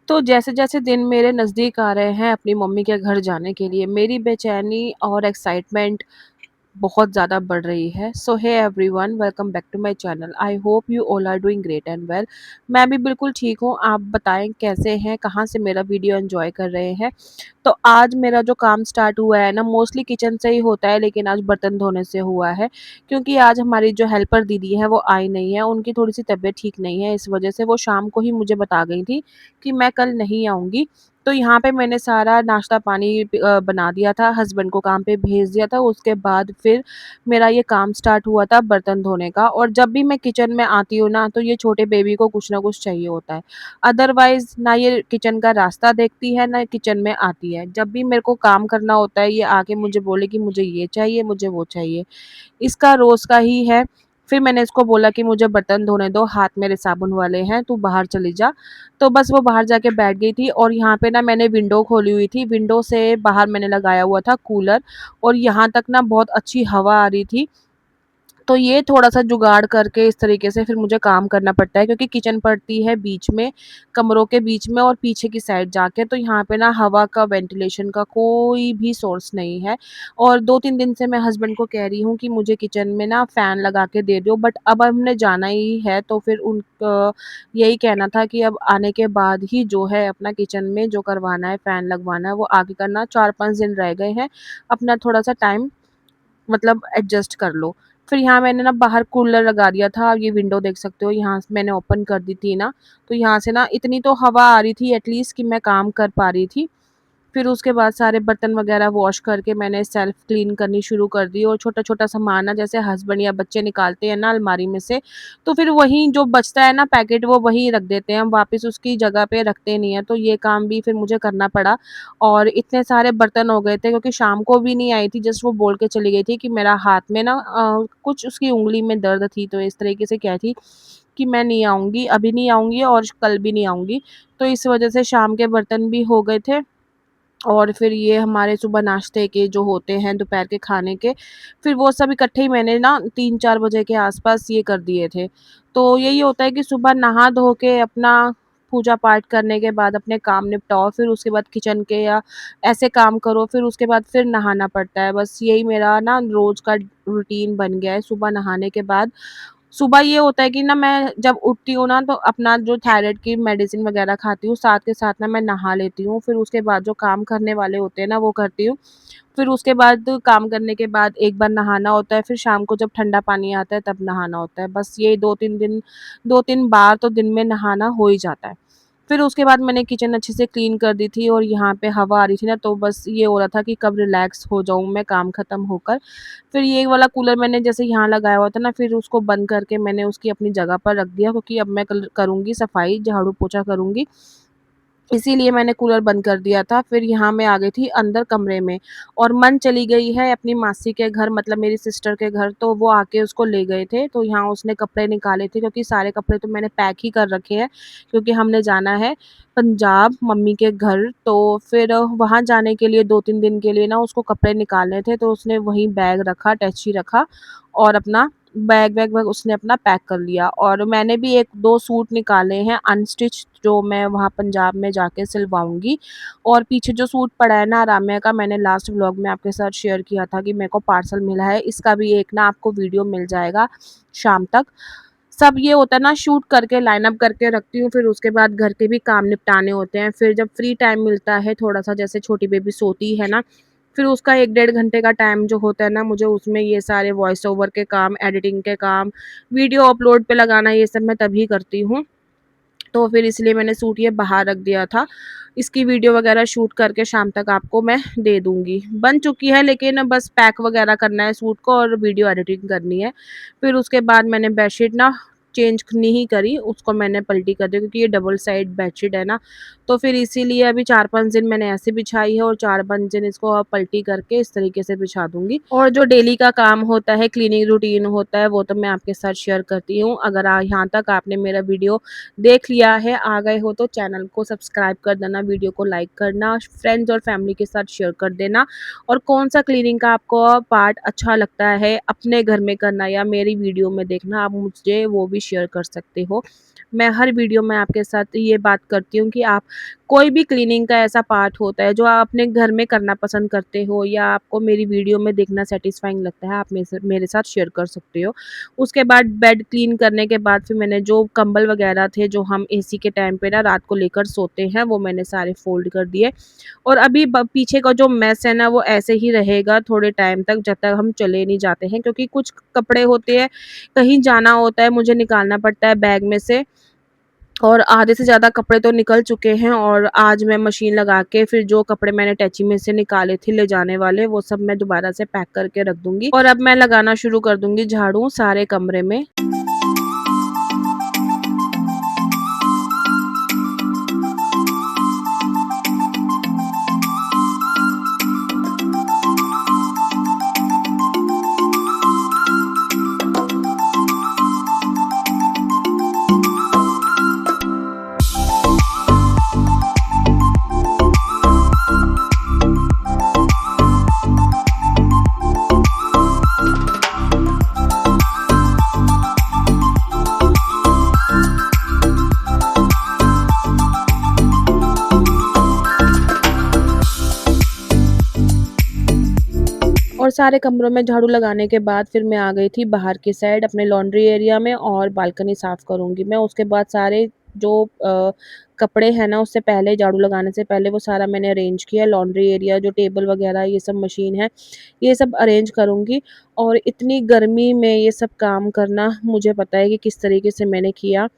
तो जैसे-जैसे दिन मेरे नज़दीक आ रहे हैं अपनी मम्मी के घर जाने के लिए, मेरी बेचैनी और एक्साइटमेंट बहुत ज़्यादा बढ़ रही है। So hey everyone, welcome back to my channel. I hope you all are doing great and well. मैं भी बिल्कुल ठीक हूँ। आप बताएं कैसे हैं, कहाँ से मेरा वीडियो एंजॉय कर रहे हैं। तो आज मेरा जो काम स्टार्ट हुआ है ना, मोस्टली किचन से ही होता है, लेकिन आज बर्तन धोने से हुआ है। क्योंकि आज हमारी जो हेल्पर दीदी है वो आई नहीं है, उनकी थोड़ी सी तबीयत ठीक नहीं है। इस वजह से वो शाम को ही मुझे बता गई थी कि मैं कल नहीं आऊँगी। तो यहाँ पे मैंने सारा नाश्ता पानी बना दिया था, हस्बैंड को काम पे भेज दिया था। उसके बाद फिर मेरा ये काम स्टार्ट हुआ था बर्तन धोने का। और जब भी मैं किचन में आती हूँ ना, तो ये छोटे बेबी को कुछ ना कुछ चाहिए होता है। अदरवाइज़ ना ये किचन का रास्ता देखती है, ना किचन में आती है। जब भी मेरे को काम करना होता है, ये आके मुझे बोलेगी मुझे ये चाहिए, मुझे वो चाहिए। इसका रोज़ का ही है। फिर मैंने इसको बोला कि मुझे बर्तन धोने दो, हाथ मेरे साबुन वाले हैं, तू बाहर चली जा। तो बस वो बाहर जाके बैठ गई थी। और यहाँ पे ना मैंने विंडो खोली हुई थी, विंडो से बाहर मैंने लगाया हुआ था कूलर, और यहाँ तक ना बहुत अच्छी हवा आ रही थी। तो ये थोड़ा-सा जुगाड़ करके इस तरीके से फिर मुझे काम करना पड़ता है, क्योंकि किचन पड़ती है बीच में, कमरों के बीच में और पीछे की साइड जाके। तो यहाँ पे ना हवा का, वेंटिलेशन का कोई भी सोर्स नहीं है। और 2-3 दिन से मैं हस्बैंड को कह रही हूँ कि मुझे किचन में ना फ़ैन लगा के दे दो, बट अब हमने जाना ही है तो फिर यही कहना था कि अब आने के बाद ही जो है अपना किचन में जो करवाना है, फ़ैन लगवाना है, वो आगे करना। 4-5 दिन रह गए हैं, अपना थोड़ा-सा टाइम मतलब एडजस्ट कर लो। फिर यहाँ मैंने ना बाहर कूलर लगा दिया था, आप ये विंडो देख सकते हो, यहाँ से मैंने ओपन कर दी थी ना, तो यहाँ से ना इतनी तो हवा आ रही थी एटलीस्ट कि मैं काम कर पा रही थी। फिर उसके बाद सारे बर्तन वगैरह वॉश करके मैंने सेल्फ क्लीन करनी शुरू कर दी। और छोटा-छोटा सामान ना, जैसे हस्बैंड या बच्चे निकालते हैं ना अलमारी में से, तो फिर वहीं जो बचता है ना पैकेट, वो वहीं रख देते हैं, हम वापस उसकी जगह पे रखते नहीं हैं। तो ये काम भी फिर मुझे करना पड़ा। और इतने सारे बर्तन हो गए थे, क्योंकि शाम को भी नहीं आई थी, जस्ट वो बोल के चली गई थी कि मेरा हाथ में ना कुछ उसकी उँगली में दर्द थी, तो इस तरीके से कहती कि मैं नहीं आऊँगी, अभी नहीं आऊँगी और कल भी नहीं आऊँगी। तो इस वजह से शाम के बर्तन भी हो गए थे। और फिर ये हमारे सुबह नाश्ते के जो होते हैं, दोपहर के खाने के, फिर वो सब इकट्ठे ही मैंने ना 3-4 बजे के आस-पास ये कर दिए थे। तो यही होता है कि सुबह नहा धो के अपना पूजा पाठ करने के बाद अपने काम निपटाओ, फिर उसके बाद किचन के या ऐसे काम करो, फिर उसके बाद फिर नहाना पड़ता है। बस यही मेरा ना रोज़ का रूटीन बन गया है। सुबह नहाने के बाद सुबह ये होता है कि ना मैं जब उठती हूँ ना, तो अपना जो थायराइड की मेडिसिन वगैरह खाती हूँ, साथ के साथ ना मैं नहा लेती हूँ। फिर उसके बाद जो काम करने वाले होते हैं ना वो करती हूँ। फिर उसके बाद काम करने के बाद एक बार नहाना होता है, फिर शाम को जब ठंडा पानी आता है तब नहाना होता है। बस ये 2-3 बार तो दिन में नहाना हो ही जाता है। फिर उसके बाद मैंने किचन अच्छे से क्लीन कर दी थी, और यहाँ पे हवा आ रही थी ना, तो बस ये हो रहा था कि कब रिलैक्स हो जाऊँ मैं काम ख़त्म होकर। फिर ये वाला कूलर मैंने जैसे यहाँ लगाया हुआ था ना, फिर उसको बंद करके मैंने उसकी अपनी जगह पर रख दिया, क्योंकि अब मैं कल करूँगी सफाई, झाड़ू पोछा करूँगी। इसीलिए मैंने कूलर बंद कर दिया था। फिर यहाँ मैं आ गई थी अंदर कमरे में, और मन चली गई है अपनी मासी के घर, मतलब मेरी सिस्टर के घर, तो वो आके उसको ले गए थे। तो यहाँ उसने कपड़े निकाले थे, क्योंकि सारे कपड़े तो मैंने पैक ही कर रखे हैं, क्योंकि हमने जाना है पंजाब मम्मी के घर। तो फिर वहाँ जाने के लिए 2-3 दिन के लिए ना उसको कपड़े निकालने थे, तो उसने वहीं बैग रखा, अटैची रखा, और अपना बैग उसने अपना पैक कर लिया। और मैंने भी 1-2 सूट निकाले हैं अनस्टिच, जो मैं वहाँ पंजाब में जाके सिलवाऊँगी। और पीछे जो सूट पड़ा है ना राम्या का, मैंने लास्ट व्लॉग में आपके साथ शेयर किया था कि मेरे को पार्सल मिला है। इसका भी एक ना आपको वीडियो मिल जाएगा शाम तक। सब ये होता है ना, शूट करके लाइन अप करके रखती हूँ, फिर उसके बाद घर के भी काम निपटाने होते हैं। फिर जब फ्री टाइम मिलता है थोड़ा-सा, जैसे छोटी बेबी सोती है ना, फिर उसका 1 डेढ़ घंटे का टाइम जो होता है ना, मुझे उसमें ये सारे वॉइस ओवर के काम, एडिटिंग के काम, वीडियो अपलोड पे लगाना, ये सब मैं तभी करती हूँ। तो फिर इसलिए मैंने सूट ये बाहर रख दिया था। इसकी वीडियो वगैरह शूट करके शाम तक आपको मैं दे दूँगी। बन चुकी है, लेकिन बस पैक वगैरह करना है सूट को और वीडियो एडिटिंग करनी है। फिर उसके बाद मैंने बेडशीट ना चेंज नहीं करी, उसको मैंने पलटी कर दी, क्योंकि ये डबल साइड बेडशीट है ना, तो फिर इसीलिए अभी 4-5 दिन मैंने ऐसे बिछाई है, और 4-5 दिन इसको अब पलटी करके इस तरीके से बिछा दूँगी। और जो डेली का काम होता है, क्लीनिंग रूटीन होता है, वो तो मैं आपके साथ शेयर करती हूँ। अगर यहाँ तक आपने मेरा वीडियो देख लिया है, आ गए हो, तो चैनल को सब्सक्राइब कर देना, वीडियो को लाइक करना, फ्रेंड्स और फैमिली के साथ शेयर कर देना। और कौन-सा क्लीनिंग का आपको पार्ट अच्छा लगता है अपने घर में करना या मेरी वीडियो में देखना, आप मुझे वो भी शेयर कर सकते हो। मैं हर वीडियो में आपके साथ ये बात करती हूँ कि आप कोई भी क्लीनिंग का ऐसा पार्ट होता है जो आप अपने घर में करना पसंद करते हो या आपको मेरी वीडियो में देखना सैटिस्फाइंग लगता है, आप मेरे साथ शेयर कर सकते हो। उसके बाद बेड क्लीन करने के बाद फिर मैंने जो कंबल वगैरह थे जो हम एसी के टाइम पे ना रात को लेकर सोते हैं, वो मैंने सारे फ़ोल्ड कर दिए। और अभी ब पीछे का जो मेस है ना, वो ऐसे ही रहेगा थोड़े टाइम तक, जब तक हम चले नहीं जाते हैं, क्योंकि कुछ कपड़े होते हैं, कहीं जाना होता है, मुझे निकालना पड़ता है बैग में से, और आधे से ज़्यादा कपड़े तो निकल चुके हैं। और आज मैं मशीन लगा के फिर जो कपड़े मैंने अटैची में से निकाले थे ले जाने वाले, वो सब मैं दोबारा से पैक करके रख दूँगी और अब मैं लगाना शुरू कर दूँगी झाड़ू सारे कमरे में। और सारे कमरों में झाड़ू लगाने के बाद फिर मैं आ गई थी बाहर की साइड अपने लॉन्ड्री एरिया में और बालकनी साफ़ करूँगी मैं। उसके बाद सारे जो कपड़े हैं ना, उससे पहले झाड़ू लगाने से पहले वो सारा मैंने अरेंज किया। लॉन्ड्री एरिया, जो टेबल वगैरह, ये सब मशीन है, ये सब अरेंज करूँगी। और इतनी गर्मी में ये सब काम करना, मुझे पता है कि किस तरीके से मैंने किया।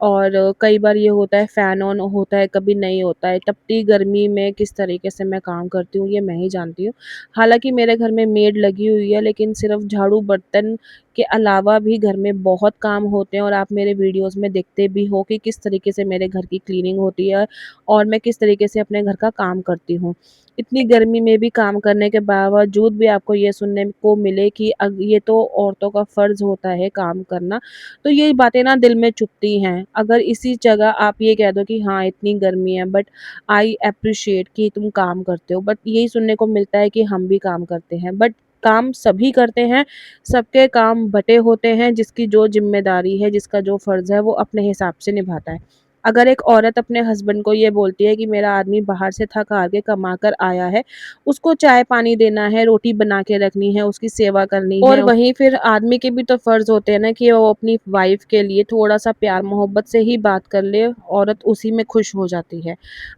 और कई बार ये होता है फ़ैन ऑन होता है, कभी नहीं होता है। तपती गर्मी में किस तरीके से मैं काम करती हूँ, ये मैं ही जानती हूँ। हालाँकि मेरे घर में मेड लगी हुई है, लेकिन सिर्फ़ झाड़ू बर्तन के अलावा भी घर में बहुत काम होते हैं, और आप मेरे वीडियोज़ में देखते भी हो कि किस तरीके से मेरे घर की क्लीनिंग होती है और मैं किस तरीके से अपने घर का काम करती हूँ। इतनी गर्मी में भी काम करने के बावजूद भी आपको ये सुनने को मिले कि ये तो औरतों का फ़र्ज़ होता है काम करना, तो ये बातें ना दिल में चुभती हैं। अगर इसी जगह आप ये कह दो कि हाँ, इतनी गर्मी है, बट आई एप्रिशिएट कि तुम काम करते हो, बट यही सुनने को मिलता है कि हम भी काम करते हैं। बट काम सभी करते हैं, सबके काम बँटे होते हैं, जिसकी जो ज़िम्मेदारी है, जिसका जो फ़र्ज़ है, वो अपने हिसाब से निभाता है। अगर एक औरत अपने हस्बैंड को ये बोलती है कि मेरा आदमी बाहर से थक-हार के कमा कर आया है, उसको चाय-पानी देना है, रोटी बना के रखनी है, उसकी सेवा करनी है, और वहीं फिर आदमी के भी तो फ़र्ज़ होते हैं ना कि वो अपनी वाइफ़ के लिए थोड़ा-सा प्यार-मोहब्बत से ही बात कर ले, औरत उसी में खुश हो जाती है।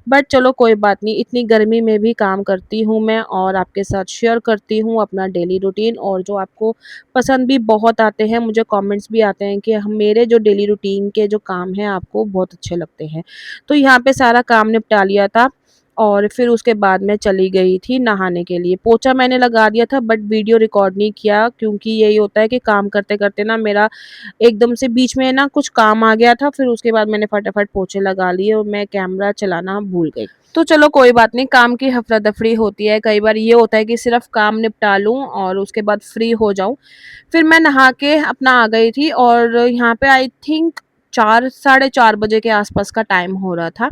बट चलो कोई बात नहीं, इतनी गर्मी में भी काम करती हूँ मैं और आपके साथ शेयर करती हूँ अपना डेली रूटीन, और जो आपको पसंद भी बहुत आते हैं, मुझे कमेंट्स भी आते हैं कि हम मेरे जो डेली रूटीन के जो काम हैं आपको बहुत अच्छे लगते हैं। तो यहाँ पे सारा काम निपटा लिया था और फिर उसके बाद मैं चली गई थी नहाने के लिए। पोछा मैंने लगा दिया था, बट वीडियो रिकॉर्ड नहीं किया, क्योंकि यही होता है कि काम करते-करते ना मेरा एकदम से बीच में ना कुछ काम आ गया था, फिर उसके बाद मैंने फटाफट पोछे लगा लिए और मैं कैमरा चलाना भूल गई। तो चलो कोई बात नहीं, काम की हफ़्ड़ा-दफ़ड़ी होती है, कई बार ये होता है कि सिर्फ़ काम निपटा लूँ और उसके बाद फ्री हो जाऊँ। फिर मैं नहा के अपना आ गई थी और यहाँ पे आई थिंक 4 साढ़े 4 बजे के आस-पास का टाइम हो रहा था।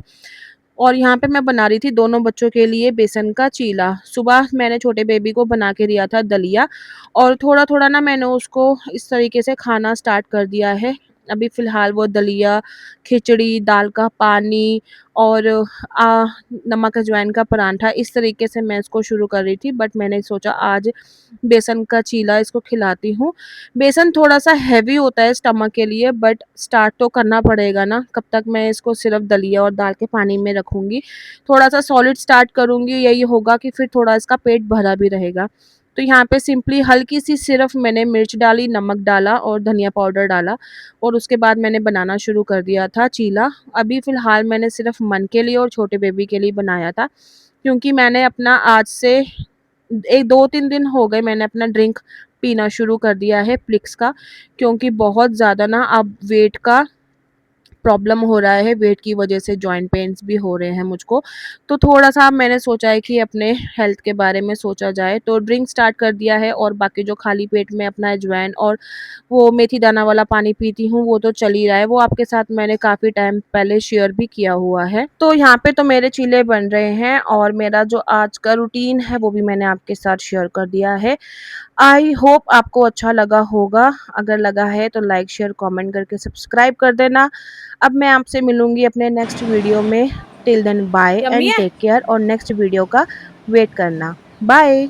और यहाँ पे मैं बना रही थी दोनों बच्चों के लिए बेसन का चीला। सुबह मैंने छोटे बेबी को बना के दिया था दलिया, और थोड़ा-थोड़ा ना मैंने उसको इस तरीके से खाना स्टार्ट कर दिया है। अभी फ़िलहाल वो दलिया, खिचड़ी, दाल का पानी और नमक अजवाइन का पराठा, इस तरीके से मैं इसको शुरू कर रही थी, बट मैंने सोचा आज बेसन का चीला इसको खिलाती हूँ। बेसन थोड़ा-सा हेवी होता है स्टमक के लिए, बट स्टार्ट तो करना पड़ेगा ना, कब तक मैं इसको सिर्फ़ दलिया और दाल के पानी में रखूँगी। थोड़ा-सा सॉलिड स्टार्ट करूँगी, यही होगा कि फिर थोड़ा इसका पेट भरा भी रहेगा। तो यहाँ पे सिंपली हल्की-सी सिर्फ़ मैंने मिर्च डाली, नमक डाला और धनिया पाउडर डाला, और उसके बाद मैंने बनाना शुरू कर दिया था चीला। अभी फ़िलहाल मैंने सिर्फ़ मन के लिए और छोटे बेबी के लिए बनाया था, क्योंकि मैंने अपना आज से 2-3 दिन हो गए मैंने अपना ड्रिंक पीना शुरू कर दिया है प्लिक्स का, क्योंकि बहुत ज़्यादा ना अब वेट का प्रॉब्लम हो रहा है, वेट की वजह से जॉइंट पेन्स भी हो रहे हैं मुझको। तो थोड़ा-सा मैंने सोचा है कि अपने हेल्थ के बारे में सोचा जाए, तो ड्रिंक स्टार्ट कर दिया है, और बाकी जो खाली पेट में अपना अजवाइन और वो मेथी दाना वाला पानी पीती हूँ, वो तो चल ही रहा है। वो आपके साथ मैंने काफ़ी टाइम पहले शेयर भी किया हुआ है। तो यहाँ पे तो मेरे चीले बन रहे हैं, और मेरा जो आज का रूटीन है, वो भी मैंने आपके साथ शेयर कर दिया है। आई होप आपको अच्छा लगा होगा। अगर लगा है तो लाइक, शेयर, कमेंट करके सब्सक्राइब कर देना। अब मैं आपसे मिलूँगी अपने नेक्स्ट वीडियो में। Till then bye yummy and है। टेक केयर और नेक्स्ट वीडियो का वेट करना। बाय।